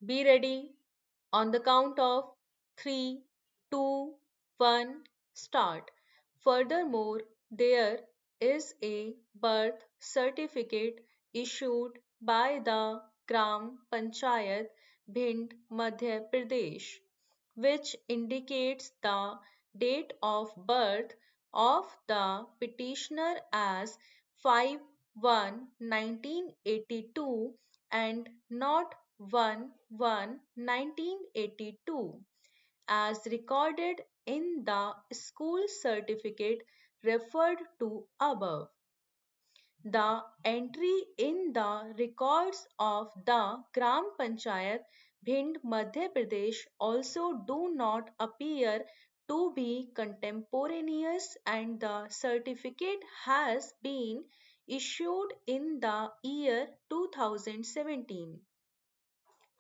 Be ready on the count of 3, 2, 1, start. Furthermore, there is a birth certificate issued by the Gram Panchayat Bhind, Madhya Pradesh, which indicates the date of birth of the petitioner as 5/1/1982 and not 1/1/1982 as recorded in the school certificate referred to above. The entry in the records of the Gram Panchayat Bhind, Madhya Pradesh also do not appear to be contemporaneous and the certificate has been issued in the year 2017.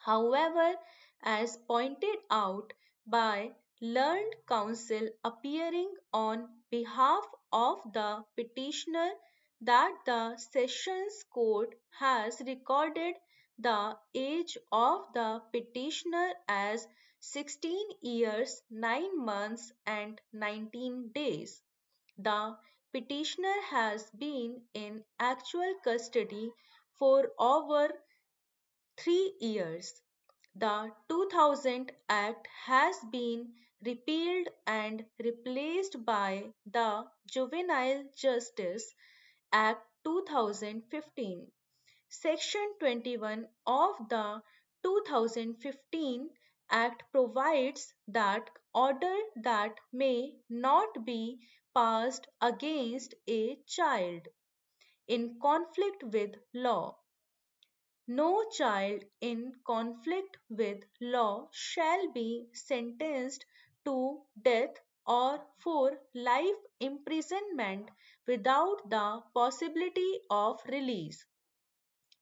However, as pointed out by learned counsel appearing on behalf of the petitioner that the Sessions Court has recorded the age of the petitioner as 16 years, 9 months and 19 days. The petitioner has been in actual custody for over 3 years. The 2000 Act has been repealed and replaced by the Juvenile Justice Act 2015. Section 21 of the 2015 Act provides that order that may not be passed against a child in conflict with law. No child in conflict with law shall be sentenced to death or for life imprisonment without the possibility of release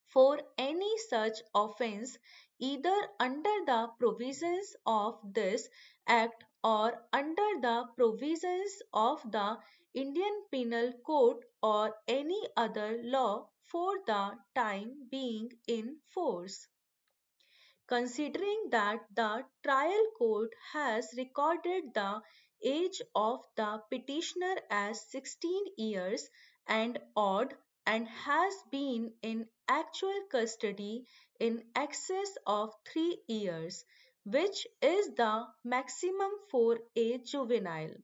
for any such offence either under the provisions of this Act or under the provisions of the Indian Penal Code or any other law for the time being in force. Considering that the trial court has recorded the age of the petitioner as 16 years and odd and has been in actual custody in excess of 3 years, which is the maximum for a juvenile,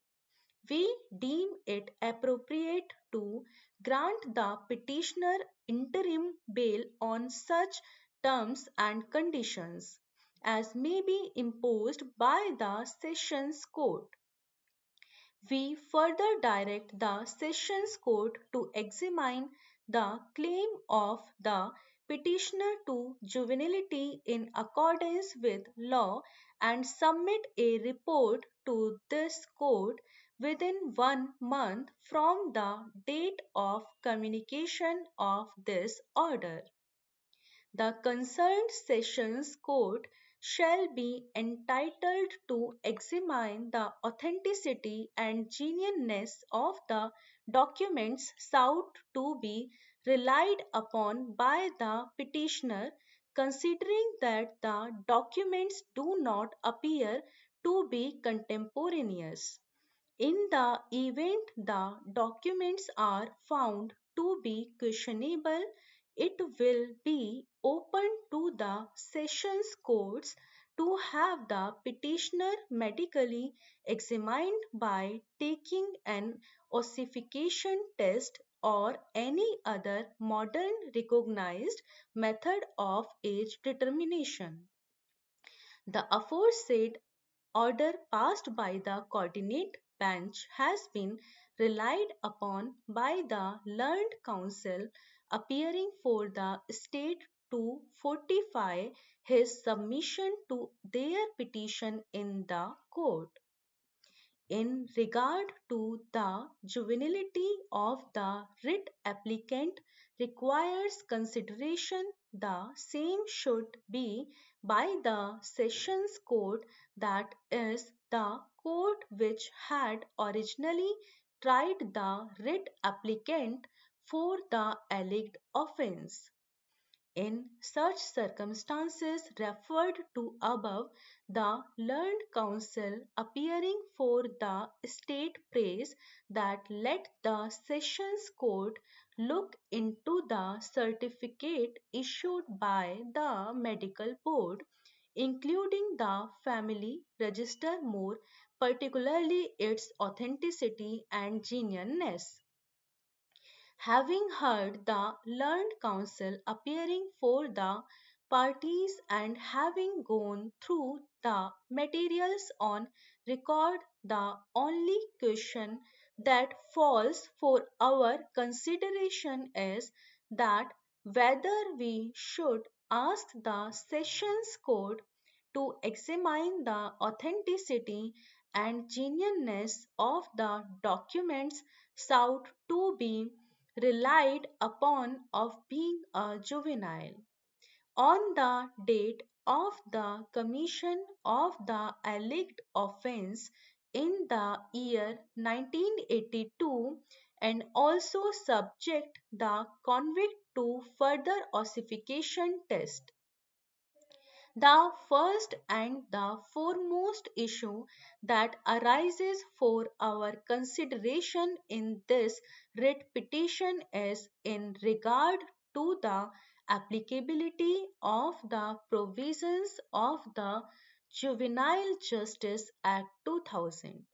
we deem it appropriate to grant the petitioner interim bail on such terms and conditions as may be imposed by the Sessions Court. We further direct the Sessions Court to examine the claim of the petitioner to juvenility in accordance with law and submit a report to this court within 1 month from the date of communication of this order. The concerned Sessions Court shall be entitled to examine the authenticity and genuineness of the documents sought to be relied upon by the petitioner, considering that the documents do not appear to be contemporaneous. In the event the documents are found to be questionable, it will be open to the Sessions Courts to have the petitioner medically examined by taking an ossification test or any other modern recognized method of age determination. The aforesaid order passed by the coordinate bench has been relied upon by the learned counsel appearing for the state to fortify his submission to their petition in the court. In regard to the juvenility of the writ applicant requires consideration, the same should be by the Sessions Court, that is, the court which had originally tried the writ applicant for the alleged offence. In such circumstances referred to above, the learned counsel appearing for the state prays that let the Sessions Court look into the certificate issued by the medical board, including the family register, more particularly its authenticity and genuineness. Having heard the learned counsel appearing for the parties and having gone through the materials on record, the only question that falls for our consideration is that whether we should ask the Sessions Court to examine the authenticity and genuineness of the documents sought to be relied upon of being a juvenile. On the date of the commission of the alleged offense in the year 1982, and also subject the convict to further ossification test. The first and the foremost issue that arises for our consideration in this writ petition is in regard to the applicability of the provisions of the Juvenile Justice Act 2000.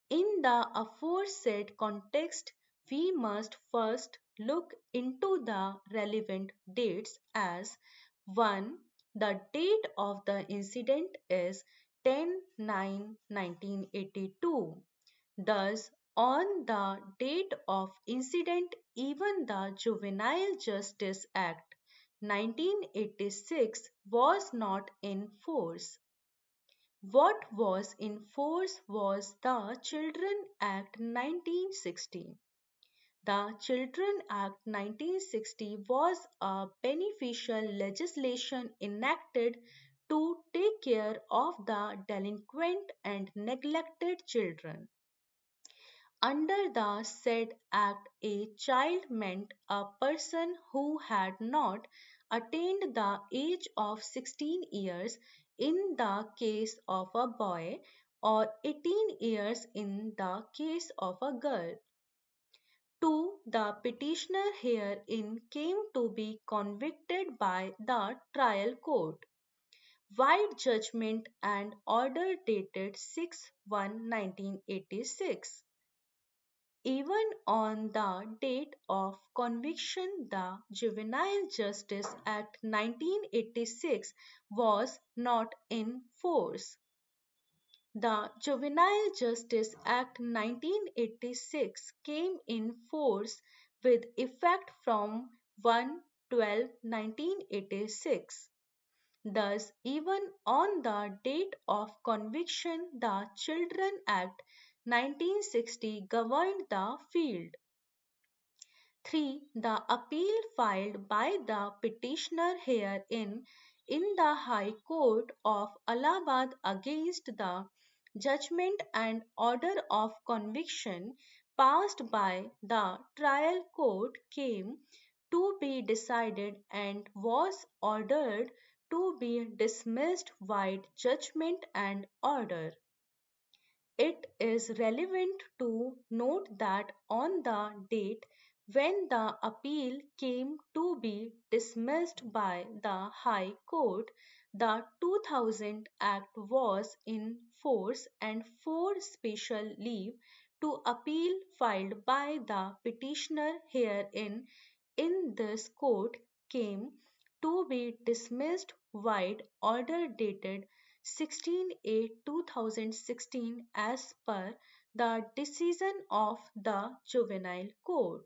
In the aforesaid context, we must first look into the relevant dates as 1. The date of the incident is 10/9/1982. Thus, on the date of incident, even the Juvenile Justice Act 1986 was not in force. What was in force was the Children Act 1960. The Children Act 1960 was a beneficial legislation enacted to take care of the delinquent and neglected children. Under the said Act, a child meant a person who had not attained the age of 16 years in the case of a boy or 18 years in the case of a girl. 2. The petitioner herein came to be convicted by the trial court. White judgment and order dated 6/1/1986. Even on the date of conviction, the Juvenile Justice Act 1986 was not in force. The Juvenile Justice Act 1986 came in force with effect from 1/12/1986. Thus, even on the date of conviction, the Children Act 1960 governed the field. 3. The appeal filed by the petitioner herein in the High Court of Allahabad against the judgment and order of conviction passed by the trial court came to be decided and was ordered to be dismissed with judgment and order. It is relevant to note that on the date when the appeal came to be dismissed by the High Court, the 2000 Act was in force and for special leave to appeal filed by the petitioner herein in this court came to be dismissed with order dated 16/8/2016 as per the decision of the Juvenile Court.